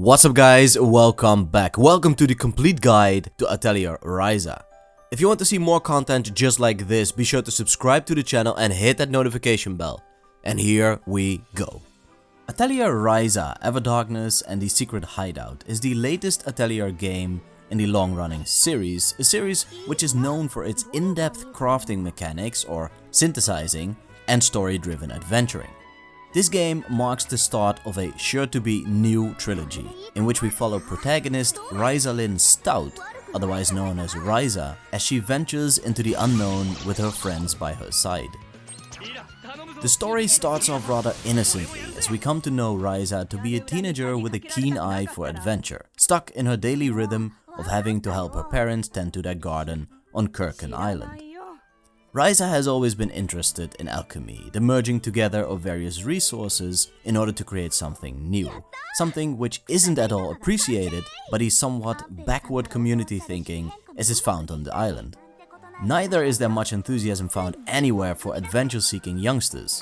What's up guys, welcome back. Welcome to the complete guide to Atelier Ryza. If you want to see more content just like this, be sure to subscribe to the channel and hit that notification bell. And here we go. Atelier Ryza, Everdarkness and the Secret Hideout is the latest Atelier game in the long-running series, a series which is known for its in-depth crafting mechanics or synthesizing and story-driven adventuring. This game marks the start of a sure-to-be new trilogy, in which we follow protagonist Ryza Stout, otherwise known as Ryza, as she ventures into the unknown with her friends by her side. The story starts off rather innocently, as we come to know Ryza to be a teenager with a keen eye for adventure, stuck in her daily rhythm of having to help her parents tend to their garden on Kirken Island. Ryza has always been interested in alchemy, the merging together of various resources in order to create something new. Something which isn't at all appreciated by the somewhat backward community thinking as is found on the island. Neither is there much enthusiasm found anywhere for adventure-seeking youngsters.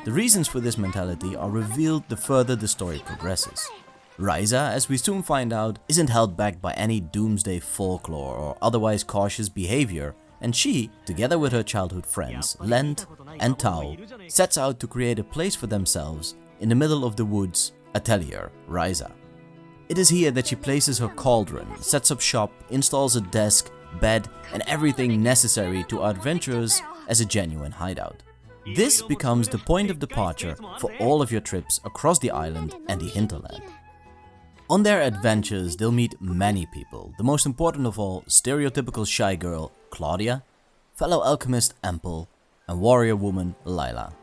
The reasons for this mentality are revealed the further the story progresses. Ryza, as we soon find out, isn't held back by any doomsday folklore or otherwise cautious behavior, and she, together with her childhood friends, Lent and Tao, sets out to create a place for themselves in the middle of the woods, Atelier Ryza. It is here that she places her cauldron, sets up shop, installs a desk, bed and everything necessary to our adventurers as a genuine hideout. This becomes the point of departure for all of your trips across the island and the hinterland. On their adventures, they'll meet many people, the most important of all, stereotypical shy girl Claudia, fellow alchemist Ample, and warrior woman Lila.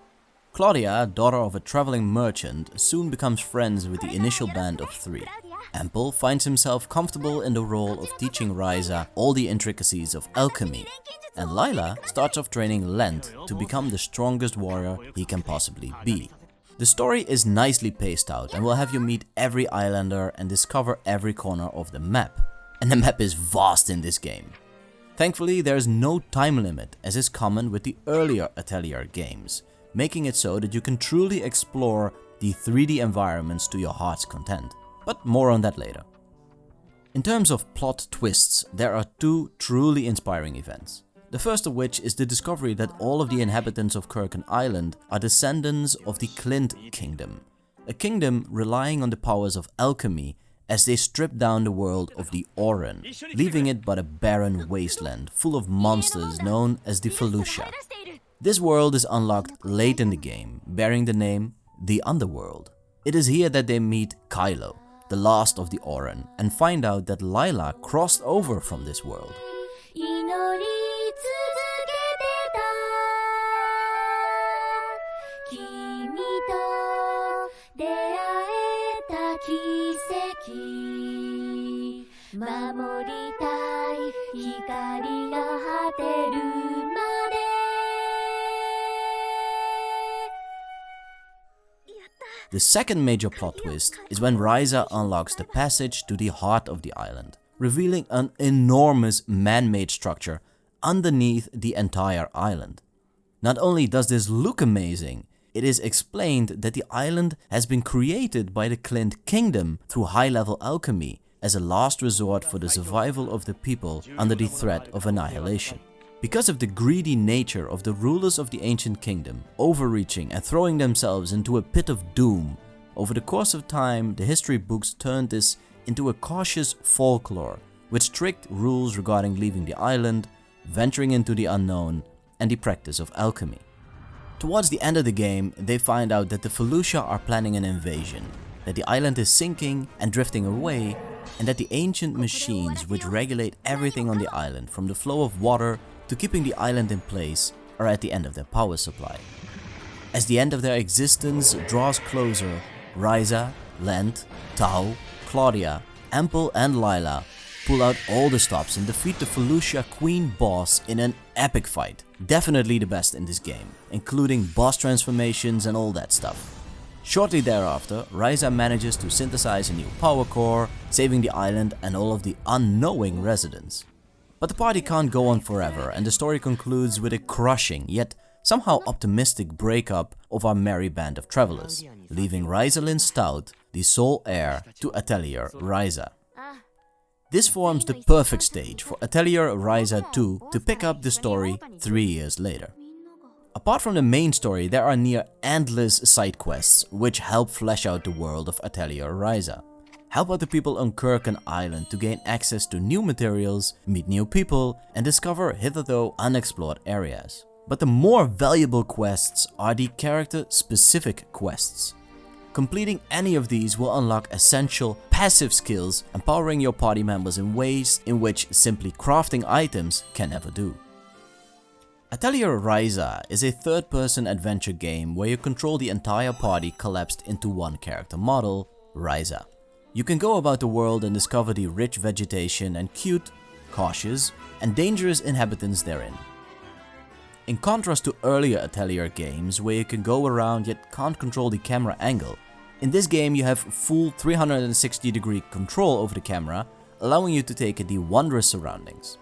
Claudia, daughter of a traveling merchant, soon becomes friends with the initial band of three. Ample finds himself comfortable in the role of teaching Ryza all the intricacies of alchemy, and Lila starts off training Lent to become the strongest warrior he can possibly be. The story is nicely paced out and will have you meet every islander and discover every corner of the map. And the map is vast in this game. Thankfully, there is no time limit, as is common with the earlier Atelier games, making it so that you can truly explore the 3D environments to your heart's content. But more on that later. In terms of plot twists, there are two truly inspiring events. The first of which is the discovery that all of the inhabitants of Kirken Island are descendants of the Clint Kingdom, a kingdom relying on the powers of alchemy as they strip down the world of the Oren, leaving it but a barren wasteland full of monsters known as the Felucia. This world is unlocked late in the game, bearing the name the Underworld. It is here that they meet Kylo, the last of the Oren, and find out that Lila crossed over from this world. The second major plot twist is when Ryza unlocks the passage to the heart of the island, revealing an enormous man-made structure underneath the entire island. Not only does this look amazing, it is explained that the island has been created by the Clint Kingdom through high-level alchemy as a last resort for the survival of the people under the threat of annihilation. Because of the greedy nature of the rulers of the ancient kingdom, overreaching and throwing themselves into a pit of doom, over the course of time the history books turned this into a cautious folklore with strict rules regarding leaving the island, venturing into the unknown, and the practice of alchemy. Towards the end of the game, they find out that the Felucia are planning an invasion, that the island is sinking and drifting away, and that the ancient machines which regulate everything on the island, from the flow of water to keeping the island in place, are at the end of their power supply. As the end of their existence draws closer, Ryza, Lent, Tao, Claudia, Ample and Lila pull out all the stops and defeat the Felucia Queen boss in an epic fight. Definitely the best in this game, including boss transformations and all that stuff. Shortly thereafter, Ryza manages to synthesize a new power core, saving the island and all of the unknowing residents. But the party can't go on forever, and the story concludes with a crushing yet somehow optimistic breakup of our merry band of travelers, leaving Ryza Stout the sole heir to Atelier Ryza. This forms the perfect stage for Atelier Ryza 2 to pick up the story 3 years later. Apart from the main story, there are near endless side quests which help flesh out the world of Atelier Ryza. Help out the people on Kirken Island to gain access to new materials, meet new people, and discover hitherto unexplored areas. But the more valuable quests are the character-specific quests. Completing any of these will unlock essential passive skills, empowering your party members in ways in which simply crafting items can never do. Atelier Ryza is a third-person adventure game where you control the entire party collapsed into one character model, Ryza. You can go about the world and discover the rich vegetation and cute, cautious, and dangerous inhabitants therein. In contrast to earlier Atelier games where you can go around yet can't control the camera angle, in this game you have full 360-degree control over the camera, allowing you to take in the wondrous surroundings.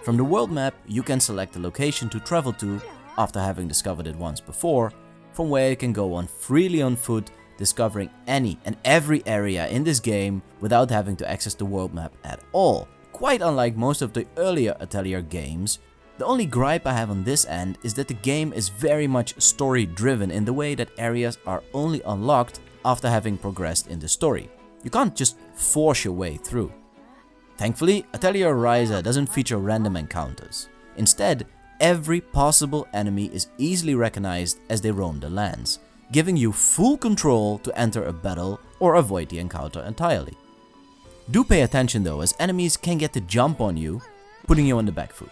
From the world map, you can select the location to travel to after having discovered it once before, from where you can go on freely on foot, discovering any and every area in this game without having to access the world map at all. Quite unlike most of the earlier Atelier games, the only gripe I have on this end is that the game is very much story driven in the way that areas are only unlocked after having progressed in the story. You can't just force your way through. Thankfully, Atelier Ryza doesn't feature random encounters. Instead, every possible enemy is easily recognized as they roam the lands, giving you full control to enter a battle or avoid the encounter entirely. Do pay attention though, as enemies can get the jump on you, putting you on the back foot.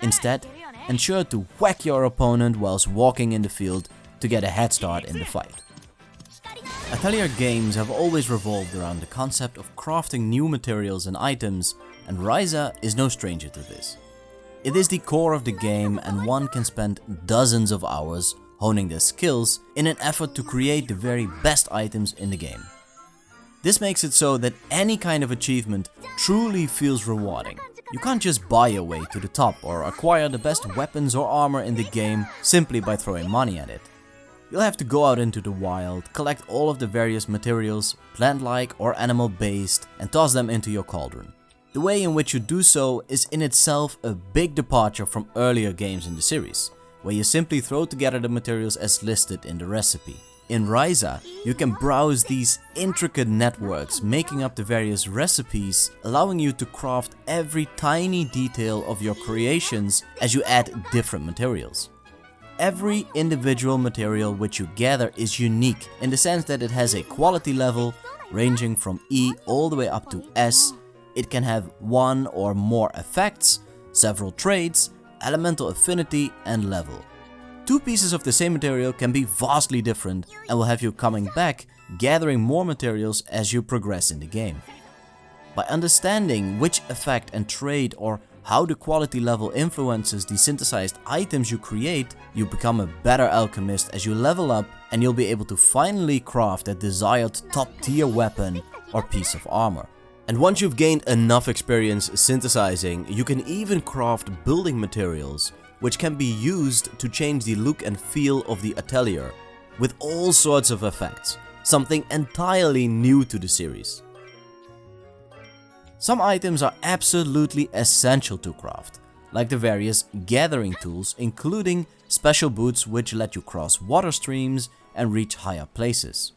Instead, ensure to whack your opponent whilst walking in the field to get a head start in the fight. Atelier games have always revolved around the concept of crafting new materials and items, and Ryza is no stranger to this. It is the core of the game, and one can spend dozens of hours honing their skills in an effort to create the very best items in the game. This makes it so that any kind of achievement truly feels rewarding. You can't just buy your way to the top or acquire the best weapons or armor in the game simply by throwing money at it. You'll have to go out into the wild, collect all of the various materials, plant-like or animal-based, and toss them into your cauldron. The way in which you do so is in itself a big departure from earlier games in the series, where you simply throw together the materials as listed in the recipe. In Ryza, you can browse these intricate networks making up the various recipes, allowing you to craft every tiny detail of your creations as you add different materials. Every individual material which you gather is unique in the sense that it has a quality level ranging from E all the way up to S. It can have one or more effects, several traits, elemental affinity and level. Two pieces of the same material can be vastly different and will have you coming back, gathering more materials as you progress in the game. By understanding which effect and trait or how the quality level influences the synthesized items you create, you become a better alchemist as you level up, and you'll be able to finally craft that desired top tier weapon or piece of armor. And once you've gained enough experience synthesizing, you can even craft building materials, which can be used to change the look and feel of the atelier, with all sorts of effects, something entirely new to the series. Some items are absolutely essential to craft, like the various gathering tools, including special boots which let you cross water streams and reach higher places.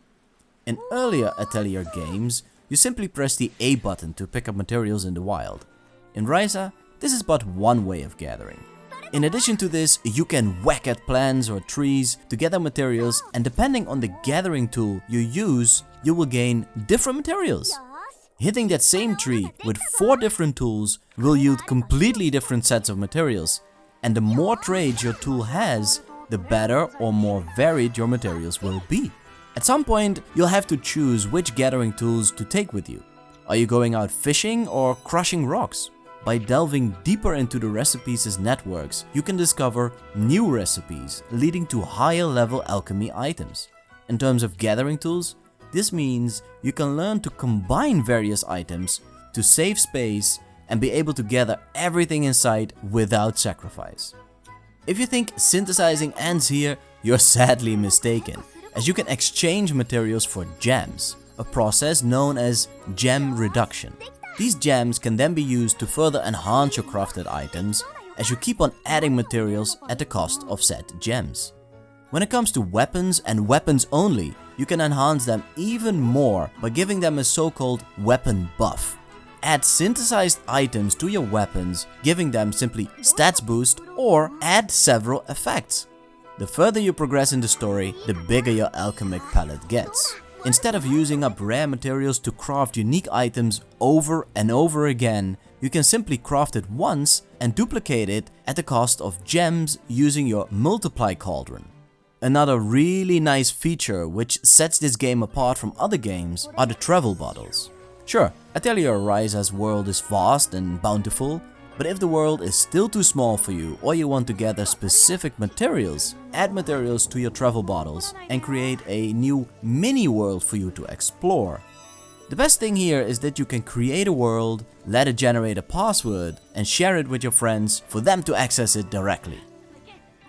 In earlier Atelier games, you simply press the A button to pick up materials in the wild. In Ryza, this is but one way of gathering. In addition to this, you can whack at plants or trees to gather materials, and depending on the gathering tool you use, you will gain different materials. Hitting that same tree with 4 different tools will yield completely different sets of materials, and the more trades your tool has, the better or more varied your materials will be. At some point, you'll have to choose which gathering tools to take with you. Are you going out fishing or crushing rocks? By delving deeper into the recipes' networks, you can discover new recipes, leading to higher level alchemy items. In terms of gathering tools, this means you can learn to combine various items to save space and be able to gather everything in sight without sacrifice. If you think synthesizing ends here, you're sadly mistaken, as you can exchange materials for gems, a process known as gem reduction. These gems can then be used to further enhance your crafted items as you keep on adding materials at the cost of said gems. When it comes to weapons and weapons only, you can enhance them even more by giving them a so-called weapon buff. Add synthesized items to your weapons, giving them simply stats boost, or add several effects. The further you progress in the story, the bigger your alchemic palette gets. Instead of using up rare materials to craft unique items over and over again, you can simply craft it once and duplicate it at the cost of gems using your multiply cauldron. Another really nice feature which sets this game apart from other games are the travel bottles. Sure, Atelier Ryza's world is vast and bountiful, but if the world is still too small for you or you want to gather specific materials, add materials to your travel bottles and create a new mini world for you to explore. The best thing here is that you can create a world, let it generate a password and share it with your friends for them to access it directly.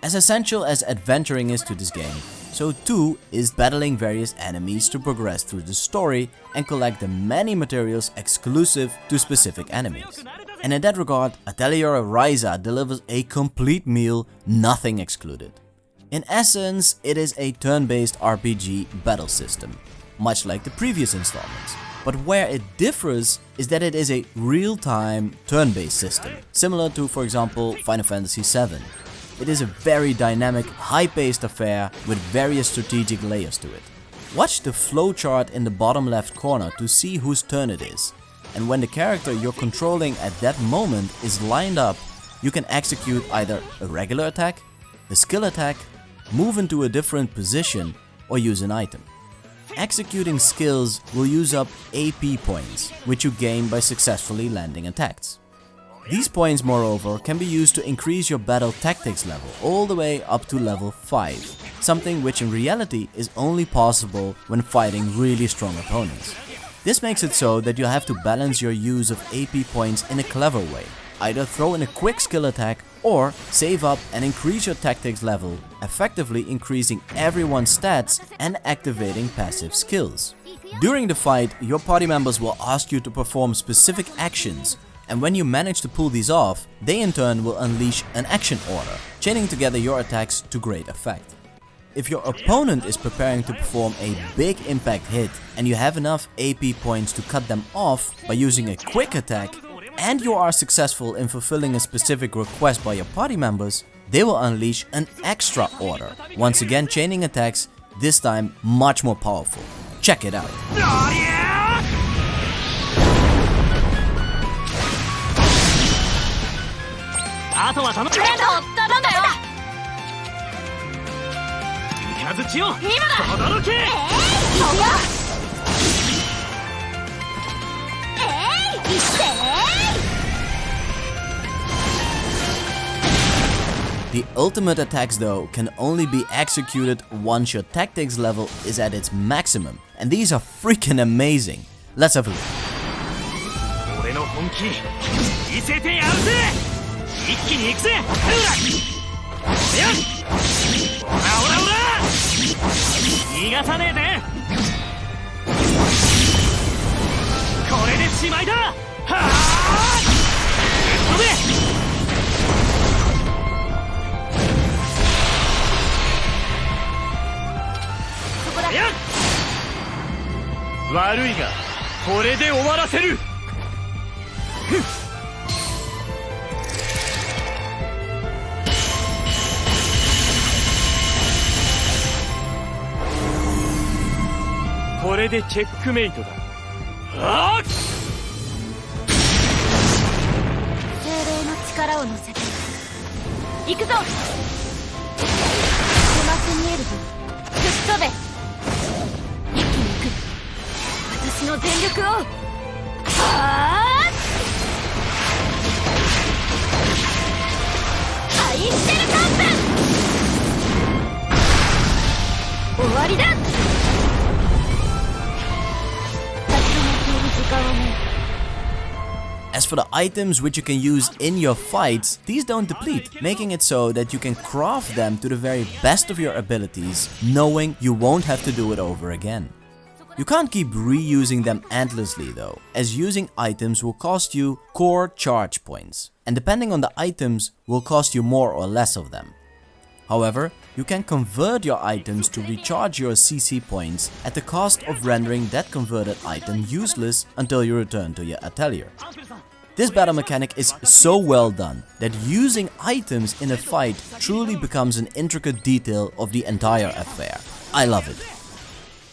As essential as adventuring is to this game, so too is battling various enemies to progress through the story and collect the many materials exclusive to specific enemies. And in that regard, Atelier Ryza delivers a complete meal, nothing excluded. In essence, it is a turn-based RPG battle system, much like the previous installments. But where it differs is that it is a real-time turn-based system, similar to, for example, Final Fantasy VII. It is a very dynamic, high-paced affair with various strategic layers to it. Watch the flowchart in the bottom left corner to see whose turn it is. And when the character you're controlling at that moment is lined up, you can execute either a regular attack, a skill attack, move into a different position, or use an item. Executing skills will use up AP points, which you gain by successfully landing attacks. These points, moreover, can be used to increase your battle tactics level all the way up to level 5, something which in reality is only possible when fighting really strong opponents. This makes it so that you have to balance your use of AP points in a clever way. Either throw in a quick skill attack or save up and increase your tactics level, effectively increasing everyone's stats and activating passive skills. During the fight, your party members will ask you to perform specific actions, and when you manage to pull these off, they in turn will unleash an action order, chaining together your attacks to great effect. If your opponent is preparing to perform a big impact hit and you have enough AP points to cut them off by using a quick attack, and you are successful in fulfilling a specific request by your party members, they will unleash an extra order, once again chaining attacks, this time much more powerful. Check it out. The ultimate attacks though can only be executed once your tactics level is at its maximum, and these are freaking amazing. Let's have a look. As for the items which you can use in your fights, these don't deplete, making it so that you can craft them to the very best of your abilities, knowing you won't have to do it over again. You can't keep reusing them endlessly though, as using items will cost you core charge points, and depending on the items will cost you more or less of them. However, you can convert your items to recharge your CC points at the cost of rendering that converted item useless until you return to your atelier. This battle mechanic is so well done that using items in a fight truly becomes an intricate detail of the entire affair. I love it.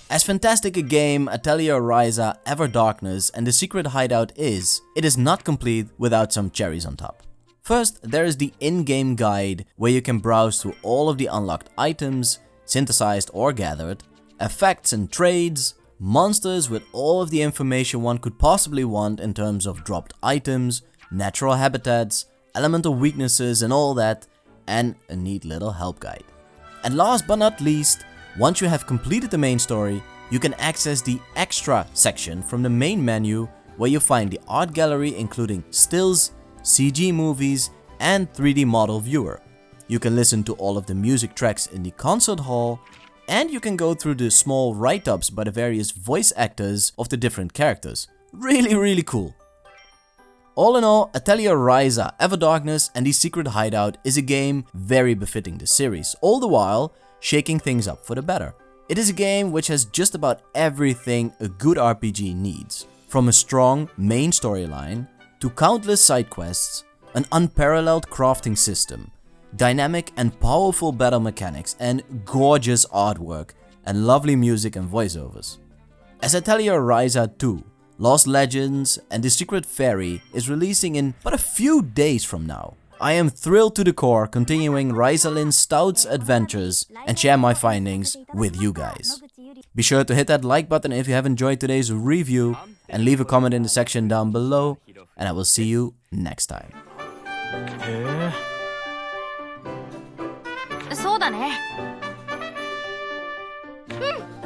As fantastic a game Atelier Ryza Ever Darkness and the Secret Hideout is, it is not complete without some cherries on top. First, there is the in-game guide where you can browse through all of the unlocked items, synthesized or gathered, effects and trades, monsters with all of the information one could possibly want in terms of dropped items, natural habitats, elemental weaknesses and all that, and a neat little help guide. And last but not least, once you have completed the main story, you can access the extra section from the main menu where you find the art gallery including stills, CG movies and 3D model viewer. You can listen to all of the music tracks in the concert hall, and you can go through the small write-ups by the various voice actors of the different characters. Really cool. All in all, Atelier Ryza Ever Darkness and the Secret Hideout is a game very befitting the series, all the while shaking things up for the better. It is a game which has just about everything a good RPG needs, from a strong main storyline to countless side quests, an unparalleled crafting system, dynamic and powerful battle mechanics, and gorgeous artwork and lovely music and voiceovers. As Atelier Ryza 2, Lost Legends and the Secret Fairy is releasing in but a few days from now, I am thrilled to the core continuing Ryza Stout's adventures and share my findings with you guys. Be sure to hit that like button if you have enjoyed today's review and leave a comment in the section down below, and I will see you next time. そうだね。うん。